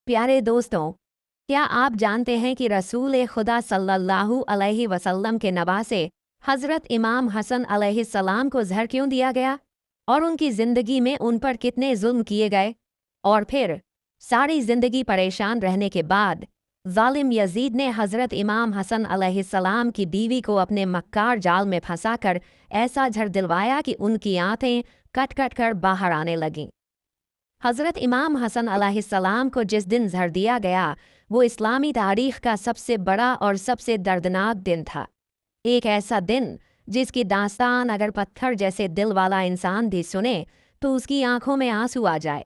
प्यारे दोस्तों, क्या आप जानते हैं कि रसूल खुदा सल्लल्लाहु अलैहि वसल्लम के नवासे हज़रत इमाम हसन अलैहिस्सलाम को ज़हर क्यों दिया गया और उनकी ज़िंदगी में उन पर कितने जुल्म किए गए और फिर सारी ज़िंदगी परेशान रहने के बाद ज़ालिम यजीद ने हज़रत इमाम हसन अलैहिस्सलाम की बीवी को अपने मक्कार जाल में फंसाकर ऐसा ज़हर दिलवाया कि उनकी आंतें कट कट कर बाहर आने लगीं। हज़रत इमाम हसन अलैहिस्सलाम को जिस दिन ज़हर दिया गया वो इस्लामी तारीख़ का सबसे बड़ा और सबसे दर्दनाक दिन था। एक ऐसा दिन जिसकी दास्तान अगर पत्थर जैसे दिल वाला इंसान भी सुने तो उसकी आंखों में आंसू आ जाए।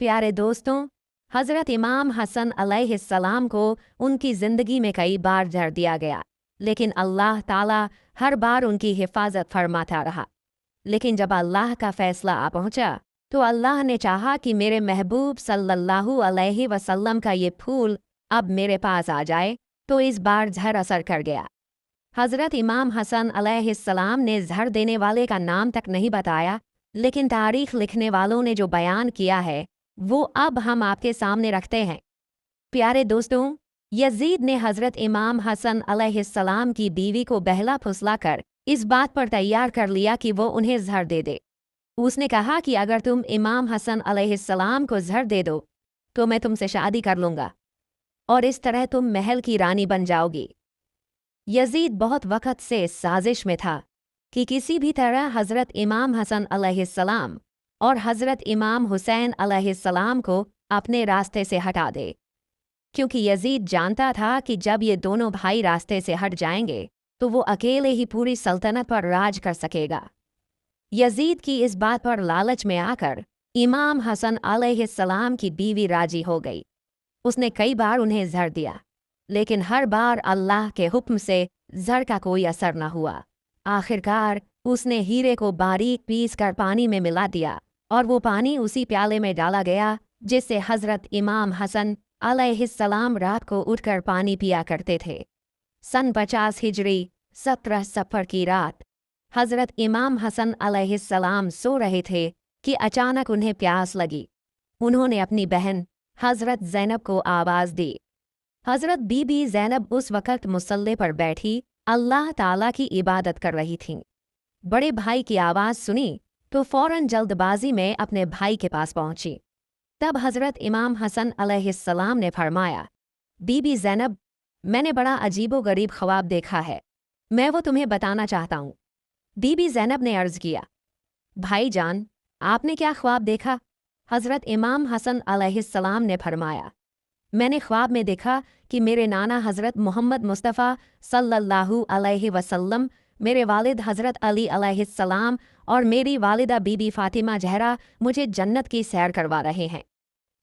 प्यारे दोस्तों, हज़रत इमाम हसन अलैहिस्सलाम को उनकी ज़िंदगी में कई बार ज़हर दिया गया, लेकिन अल्लाह ताला हर बार उनकी हिफाजत फरमाता रहा। लेकिन जब अल्लाह का फ़ैसला आ पहुंचा तो अल्लाह ने चाहा कि मेरे महबूब सल्लल्लाहु अलैहि वसल्लम का ये फूल अब मेरे पास आ जाए, तो इस बार ज़हर असर कर गया। हज़रत इमाम हसन अलैहिस्सलाम ने ज़हर देने वाले का नाम तक नहीं बताया, लेकिन तारीख़ लिखने वालों ने जो बयान किया है वो अब हम आपके सामने रखते हैं। प्यारे दोस्तों, यजीद ने हज़रत इमाम हसन अलैहिस्सलाम की बीवी को बहला फुसलाकर इस बात पर तैयार कर लिया कि वो उन्हें ज़हर दे दे। उसने कहा कि अगर तुम इमाम हसन अलैहिस्सलाम को ज़हर दे दो तो मैं तुमसे शादी कर लूँगा और इस तरह तुम महल की रानी बन जाओगी। यजीद बहुत वक़्त से इस साजिश में था कि किसी भी तरह हज़रत इमाम हसन अलैहिस्सलाम और हज़रत इमाम हुसैन अलैहिस्सलाम को अपने रास्ते से हटा दे, क्योंकि यजीद जानता था कि जब ये दोनों भाई रास्ते से हट जाएंगे तो वो अकेले ही पूरी सल्तनत पर राज कर सकेगा। यजीद की इस बात पर लालच में आकर इमाम हसन अलैहिस्सलाम की बीवी राजी हो गई। उसने कई बार उन्हें ज़हर दिया, लेकिन हर बार अल्लाह के हुक्म से ज़हर का कोई असर न हुआ। आखिरकार उसने हीरे को बारीक पीस कर पानी में मिला दिया और वो पानी उसी प्याले में डाला गया जिससे हज़रत इमाम हसन अलैहिस्सलाम रात को उठकर पानी पिया करते थे। सन 50 हिजरी 17 सफ़र की रात हज़रत इमाम हसन अलैहिस्सलाम सो रहे थे कि अचानक उन्हें प्यास लगी। उन्होंने अपनी बहन हज़रत ज़ैनब को आवाज़ दी। हज़रत बीबी ज़ैनब उस वक़्त मुसल्ले पर बैठी अल्लाह ताला की इबादत कर रही थीं। बड़े भाई की आवाज़ सुनी तो फ़ौरन जल्दबाजी में अपने भाई के पास पहुंची। तब हज़रत इमाम हसन अलैहिस्सलाम ने फरमाया, बीबी ज़ैनब, मैंने बड़ा अजीबो-गरीब ख्वाब देखा है, मैं वो तुम्हें बताना चाहता हूँ। बीबी ज़ैनब ने अर्ज़ किया, भाईजान, आपने क्या ख्वाब देखा? हज़रत इमाम हसन अलैहिस्सलाम ने फरमाया, मैंने ख्वाब में देखा कि मेरे नाना हज़रत मोहम्मद मुस्तफ़ा सल्लल्लाहु अलैहि वसल्लम, मेरे वालिद हज़रत अली अलैहिस्सलाम और मेरी वालिदा बीबी फ़ातिमा ज़हरा मुझे जन्नत की सैर करवा रहे हैं।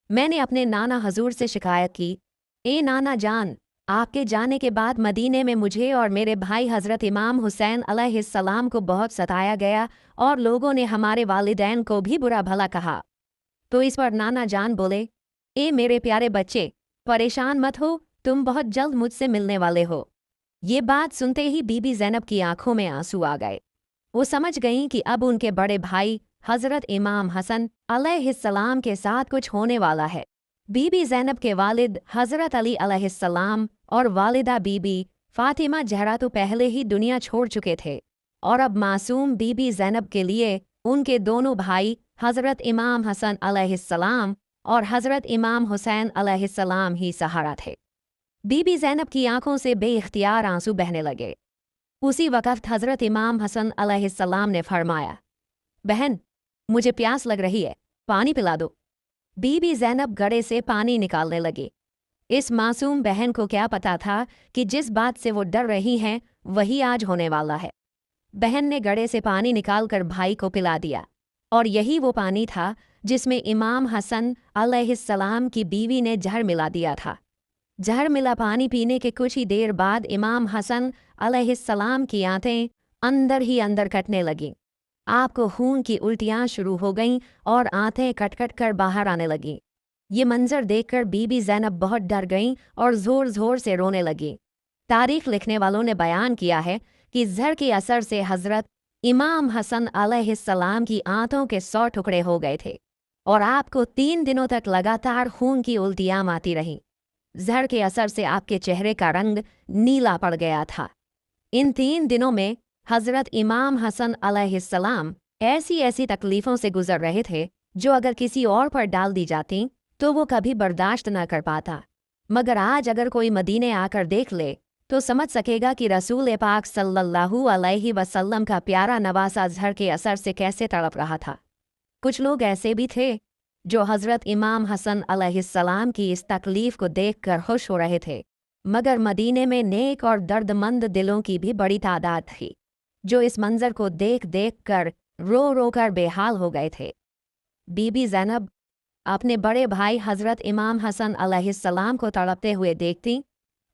मैंने अपने नाना हजूर से शिकायत की, ए नाना जान, आपके जाने के बाद मदीने में मुझे और मेरे भाई हज़रत इमाम हुसैन अलैहिस्सलाम को बहुत सताया गया और लोगों ने हमारे वालिदैन को भी बुरा भला कहा। तो इस पर नाना जान बोले, ए मेरे प्यारे बच्चे, परेशान मत हो, तुम बहुत जल्द मुझसे मिलने वाले हो। ये बात सुनते ही बीबी ज़ैनब की आंखों में आंसू आ गए। वो समझ गईं कि अब उनके बड़े भाई हज़रत इमाम हसन अलैहिस्सलाम के साथ कुछ होने वाला है। बीबी ज़ैनब के वालिद हज़रत अली अलैहिस्सलाम और वालिदा बीबी फ़ातिमा ज़हरा तो पहले ही दुनिया छोड़ चुके थे और अब मासूम बीबी ज़ैनब के लिए उनके दोनों भाई हज़रत इमाम हसन अलैहिस्सलाम और हज़रत इमाम हुसैन अलैहिस्सलाम ही सहारा थे। बीबी ज़ैनब की आंखों से बेइख्तियार आंसू बहने लगे। उसी वक़्त हज़रत इमाम हसन अलैहिस्सलाम ने फरमाया, बहन, मुझे प्यास लग रही है, पानी पिला दो। बीबी ज़ैनब गड़े से पानी निकालने लगी। इस मासूम बहन को क्या पता था कि जिस बात से वो डर रही हैं वही आज होने वाला है। बहन ने गड़े से पानी निकालकर भाई को पिला दिया और यही वो पानी था जिसमें इमाम हसन अलैहिस्सलाम की बीवी ने ज़हर मिला दिया था। ज़हर मिला पानी पीने के कुछ ही देर बाद इमाम हसन अलैहिस्सलाम की आंतें अंदर ही अंदर कटने लगीं। आपको खून की उल्टियाँ शुरू हो गईं और आंतें कट कट कर बाहर आने लगीं। ये मंजर देखकर बीबी ज़ैनब बहुत डर गईं और ज़ोर ज़ोर से रोने लगीं। तारीख़ लिखने वालों ने बयान किया है कि ज़हर के असर से हज़रत इमाम हसन अलैहिस्सलाम की आंतों के 100 टुकड़े हो गए थे। और आपको 3 दिनों तक लगातार खून की उल्टियाँ आती रहीं। जहर के असर से आपके चेहरे का रंग नीला पड़ गया था। इन 3 दिनों में हज़रत इमाम हसन अलैहिस्सलाम ऐसी ऐसी तकलीफ़ों से गुजर रहे थे जो अगर किसी और पर डाल दी जाती तो वो कभी बर्दाश्त न कर पाता। मगर आज अगर कोई मदीने आकर देख ले तो समझ सकेगा कि रसूल पाक सल्लल्लाहु अलैहि वसल्लम का प्यारा नवासा जहर के असर से कैसे तड़प रहा था। कुछ लोग ऐसे भी थे जो हज़रत इमाम हसन अलैहिस्सलाम की इस तकलीफ़ को देखकर खुश हो रहे थे, मगर मदीने में नेक और दर्दमंद दिलों की भी बड़ी तादाद थी जो इस मंज़र को देख देख कर रो रो कर बेहाल हो गए थे। बीबी ज़ैनब अपने बड़े भाई हज़रत इमाम हसन अलैहिस्सलाम को तड़पते हुए देखती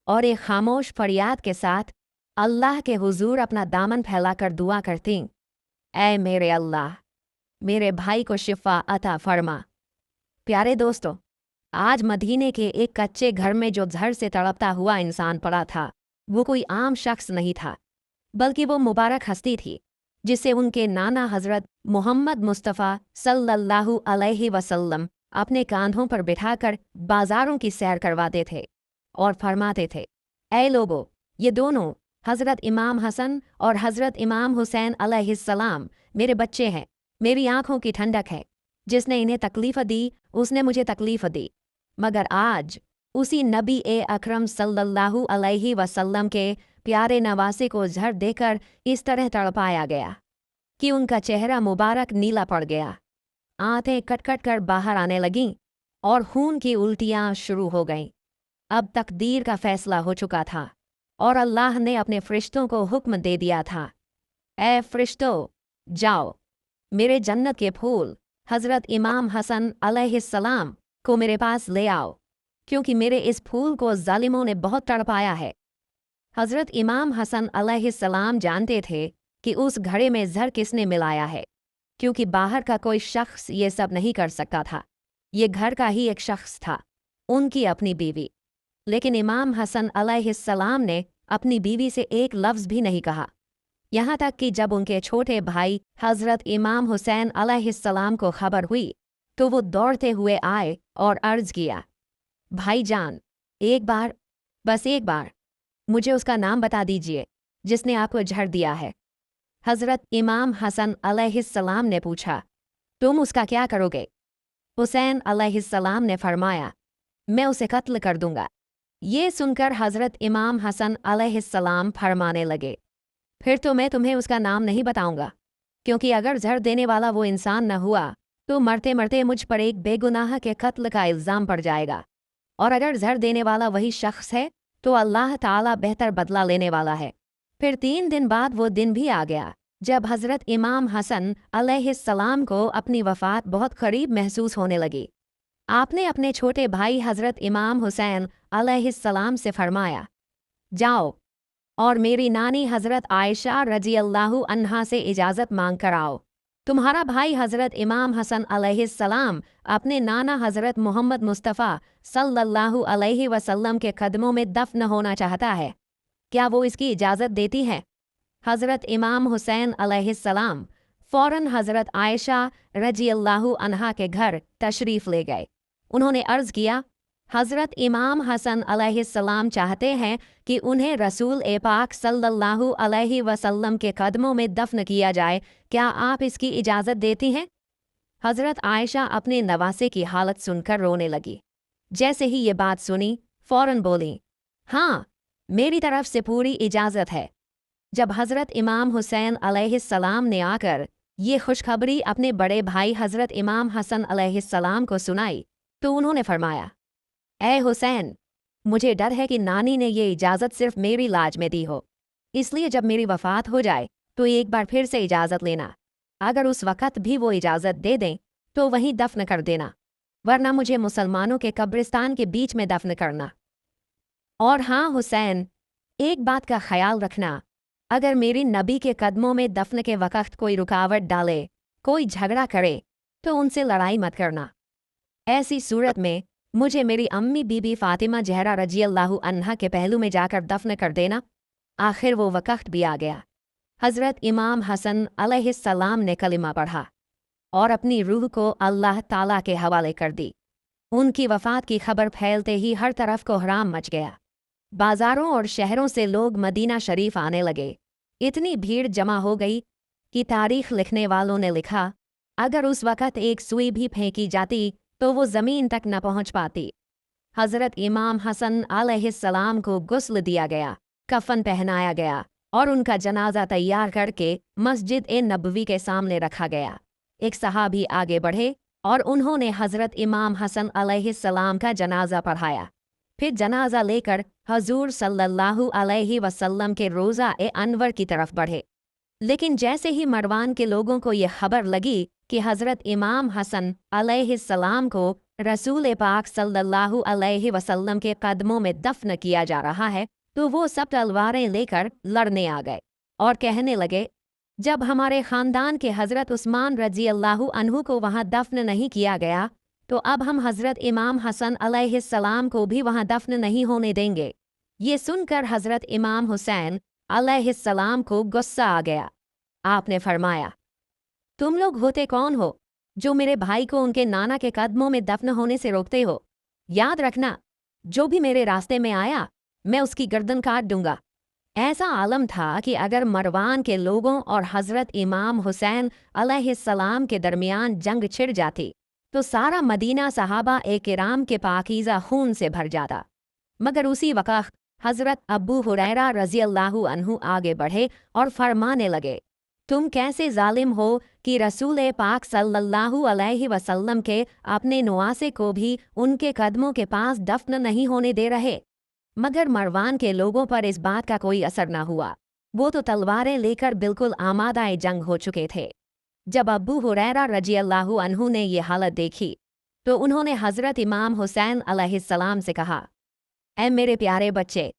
और एक खामोश फरियाद के साथ अल्लाह के हुजूर अपना दामन फैलाकर दुआ करती, ऐ मेरे अल्लाह, मेरे भाई को शिफा अता फरमा। प्यारे दोस्तों, आज मदीने के एक कच्चे घर में जो जहर से तड़पता हुआ इंसान पड़ा था वो कोई आम शख्स नहीं था, बल्कि वो मुबारक हस्ती थी जिसे उनके नाना हज़रत मोहम्मद मुस्तफ़ा सल्लल्लाहु अलैहि वसल्लम अपने कांधों पर बिठाकर बाज़ारों की सैर करवाते थे और फरमाते थे, ऐ लोगो, ये दोनों हज़रत इमाम हसन और हज़रत इमाम हुसैन अलैहिस्सलाम मेरे बच्चे हैं, मेरी आँखों की ठंडक है। जिसने इन्हें तकलीफ़ दी उसने मुझे तकलीफ़ दी। मगर आज उसी नबी अकरम सल्लल्लाहु अलैहि वसल्लम के प्यारे नवासे को जहर देकर इस तरह तड़पाया गया कि उनका चेहरा मुबारक नीला पड़ गया, आंतें कट-कट कर बाहर आने लगीं और खून की उल्टियाँ शुरू हो गईं। अब तकदीर का फैसला हो चुका था और अल्लाह ने अपने फरिश्तों को हुक्म दे दिया था, ऐ फरिश्तों, जाओ, मेरे जन्नत के फूल हज़रत इमाम हसन अलैहिस्सलाम को मेरे पास ले आओ, क्योंकि मेरे इस फूल को जालिमों ने बहुत तड़पाया है। हज़रत इमाम हसन अलैहिस्सलाम जानते थे कि उस घड़े में जहर किसने मिलाया है, क्योंकि बाहर का कोई शख्स ये सब नहीं कर सकता था। ये घर का ही एक शख्स था, उनकी अपनी बीवी। लेकिन इमाम हसन अलैहिस्सलाम ने अपनी बीवी से एक लफ्ज़ भी नहीं कहा, यहाँ तक कि जब उनके छोटे भाई हज़रत इमाम हुसैन अलैहिस्सलाम को खबर हुई तो वो दौड़ते हुए आए और अर्ज़ किया, भाईजान, एक बार, बस एक बार मुझे उसका नाम बता दीजिए जिसने आपको जहर दिया है। हज़रत इमाम हसन अलैहिस्सलाम ने पूछा, तुम उसका क्या करोगे? हुसैन अलैहिस्सलाम ने फरमाया, मैं उसे कत्ल कर दूंगा। ये सुनकर हज़रत इमाम हसन अलैहिस्सलाम फरमाने लगे, फिर तो मैं तुम्हें उसका नाम नहीं बताऊंगा, क्योंकि अगर जहर देने वाला वो इंसान न हुआ तो मरते मरते मुझ पर एक बेगुनाह के कत्ल का इल्ज़ाम पड़ जाएगा, और अगर जहर देने वाला वही शख्स है तो अल्लाह ताला बेहतर बदला लेने वाला है। फिर 3 दिन बाद वो दिन भी आ गया जब हज़रत इमाम हसन अलैहिस्सलाम को अपनी वफ़ात बहुत करीब महसूस होने लगी। आपने अपने छोटे भाई हज़रत इमाम हुसैन अलैहिस्सलाम से फरमाया, जाओ और मेरी नानी हज़रत आयशा रज़ी अल्लाहु अन्हा से इजाज़त मांग कर आओ। तुम्हारा भाई हज़रत इमाम हसन अलैहिस्सलाम अपने नाना हज़रत मोहम्मद मुस्तफ़ा सल्लल्लाहु अलैहि वसल्लम के कदमों में दफन होना चाहता है, क्या वो इसकी इजाज़त देती है? हज़रत इमाम हुसैन अलैहिस्सलाम फ़ौरन हज़रत आयशा रज़ी अल्लाहु अन्हा के घर तशरीफ़ ले गए। उन्होंने अर्ज़ किया, हज़रत इमाम हसन अलैहिस्सलाम चाहते हैं कि उन्हें रसूल पाक सल्लल्लाहु अलैहि वसल्लम के कदमों में दफन किया जाए, क्या आप इसकी इजाज़त देती हैं? हज़रत आयशा अपने नवासे की हालत सुनकर रोने लगी। जैसे ही ये बात सुनी फ़ौरन बोली, हाँ, मेरी तरफ से पूरी इजाज़त है। जब हज़रत इमाम हुसैन अलैहिस्सलाम ने आकर ये खुशखबरी अपने बड़े भाई हज़रत इमाम हसन अलैहिस्सलाम को सुनाई तो उन्होंने फरमाया, ऐ हुसैन, मुझे डर है कि नानी ने ये इजाज़त सिर्फ मेरी लाज में दी हो, इसलिए जब मेरी वफ़ात हो जाए तो एक बार फिर से इजाज़त लेना। अगर उस वक़्त भी वो इजाज़त दे दें तो वहीं दफन कर देना, वरना मुझे मुसलमानों के कब्रिस्तान के बीच में दफन करना। और हाँ हुसैन, एक बात का ख्याल रखना, अगर मेरी नबी के कदमों में दफन के वक़्त कोई रुकावट डाले, कोई झगड़ा करे, तो उनसे लड़ाई मत करना। ऐसी सूरत में मुझे मेरी अम्मी बीबी फ़ातिमा ज़हरा रज़ी अल्लाहु अन्हा के पहलू में जाकर दफन कर देना। आखिर वो वक़्त भी आ गया। हज़रत इमाम हसन अलैहिस्सलाम ने कलिमा पढ़ा, और अपनी रूह को अल्लाह ताला के हवाले कर दी। उनकी वफ़ात की खबर फैलते ही हर तरफ कोहराम मच गया। बाज़ारों और शहरों से लोग मदीना शरीफ आने लगे। इतनी भीड़ जमा हो गई कि तारीख लिखने वालों ने लिखा, अगर उस वक़्त एक सुई भी फेंकी जाती तो वो ज़मीन तक न पहुँच पाती। हज़रत इमाम हसन अलैहिस्सलाम को गुस्ल दिया गया, कफन पहनाया गया और उनका जनाजा तैयार करके मस्जिद ए नबवी के सामने रखा गया। एक सहाबी आगे बढ़े और उन्होंने हज़रत इमाम हसन अलैहिस्सलाम का जनाजा पढ़ाया। फिर जनाजा लेकर हजूर सल्लल्लाहु अलैहि वसल्लम के रोज़ा ए अनवर की तरफ बढ़े। लेकिन जैसे ही मरवान के लोगों को यह खबर लगी कि हज़रत इमाम हसन अलैहिस्सलाम को रसूल पाक सल्लल्लाहु अलैहि वसल्लम के कदमों में दफन किया जा रहा है, तो वो सब तलवारें लेकर लड़ने आ गए और कहने लगे, जब हमारे ख़ानदान के हज़रत उस्मान रज़ी अल्लाहु अन्हु को वहाँ दफन नहीं किया गया, तो अब हम हज़रत इमाम हसन अलैहिस्सलाम को भी वहाँ दफन नहीं होने देंगे। ये सुनकर हज़रत इमाम हुसैन अलैहिस्सलाम को गुस्सा आ गया। आपने फरमाया, तुम लोग होते कौन हो जो मेरे भाई को उनके नाना के कदमों में दफन होने से रोकते हो? याद रखना, जो भी मेरे रास्ते में आया मैं उसकी गर्दन काट दूंगा। ऐसा आलम था कि अगर मरवान के लोगों और हज़रत इमाम हुसैन अलैहिस्सलाम के दरमियान जंग छिड़ जाती तो सारा मदीना सहाबा ए किराम के पाकीज़ा खून से भर जाता। मगर उसी वक़्त हज़रत अबू हुरैरा रज़ी अल्लाहु अन्हु आगे बढ़े और फरमाने लगे, तुम कैसे जालिम हो कि रसूल पाक सल्लल्लाहु अलैहि वसल्लम के अपने नवासे को भी उनके कदमों के पास दफन नहीं होने दे रहे। मगर मरवान के लोगों पर इस बात का कोई असर न हुआ। वो तो तलवारें लेकर बिल्कुल आमादाए जंग हो चुके थे। जब अबू हुरैरा रज़ी अल्लाहु अन्हु ने ये हालत देखी तो उन्होंने हज़रत इमाम हुसैन अलैहिस्सलाम से कहा, ऐ मेरे प्यारे बच्चे,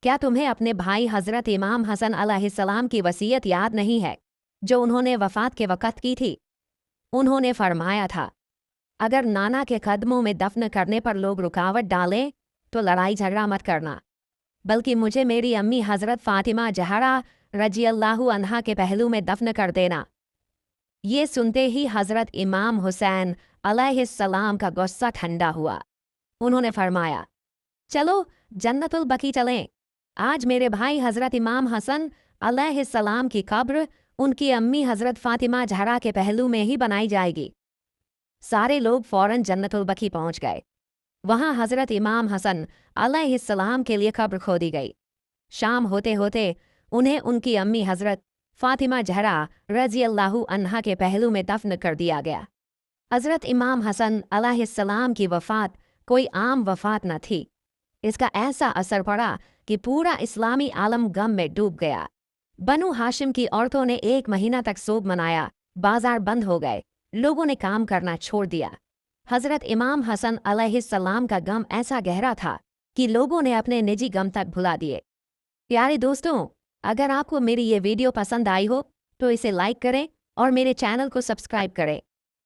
क्या तुम्हें अपने भाई हज़रत इमाम हसन अलैहिस्सलाम की वसीयत याद नहीं है जो उन्होंने वफ़ात के वक़्त की थी? उन्होंने फरमाया था, अगर नाना के कदमों में दफन करने पर लोग रुकावट डालें तो लड़ाई झगड़ा मत करना, बल्कि मुझे मेरी अम्मी हज़रत फ़ातिमा ज़हरा रज़ी अल्लाहु अन्हा के पहलू में दफन कर देना। ये सुनते ही हज़रत इमाम हुसैन अलैहिस्सलाम का गुस्सा ठंडा हुआ। उन्होंने फरमाया, चलो जन्नतुल बकी चलें। आज मेरे भाई हज़रत इमाम हसन अलैहिस्सलाम की कब्र उनकी अम्मी हज़रत फ़ातिमा ज़हरा के पहलू में ही बनाई जाएगी। सारे लोग फ़ौरन जन्नतुल बकी पहुँच गए। वहाँ हज़रत इमाम हसन अलैहिस्सलाम के लिए कब्र खोदी गई। शाम होते होते उन्हें उनकी अम्मी हज़रत फ़ातिमा ज़हरा रज़ी अल्लाहु अन्हा के पहलू में दफन कर दिया गया। हज़रत इमाम हसन अलैहिस्सलाम की वफ़ात कोई आम वफ़ात न थी। इसका ऐसा असर पड़ा कि पूरा इस्लामी आलम गम में डूब गया। बनु हाशिम की औरतों ने 1 महीना तक सोग मनाया, बाजार बंद हो गए, लोगों ने काम करना छोड़ दिया। हज़रत इमाम हसन अलैहिस्सलाम का गम ऐसा गहरा था कि लोगों ने अपने निजी गम तक भुला दिए। प्यारे दोस्तों, अगर आपको मेरी ये वीडियो पसंद आई हो तो इसे लाइक करें और मेरे चैनल को सब्सक्राइब करें।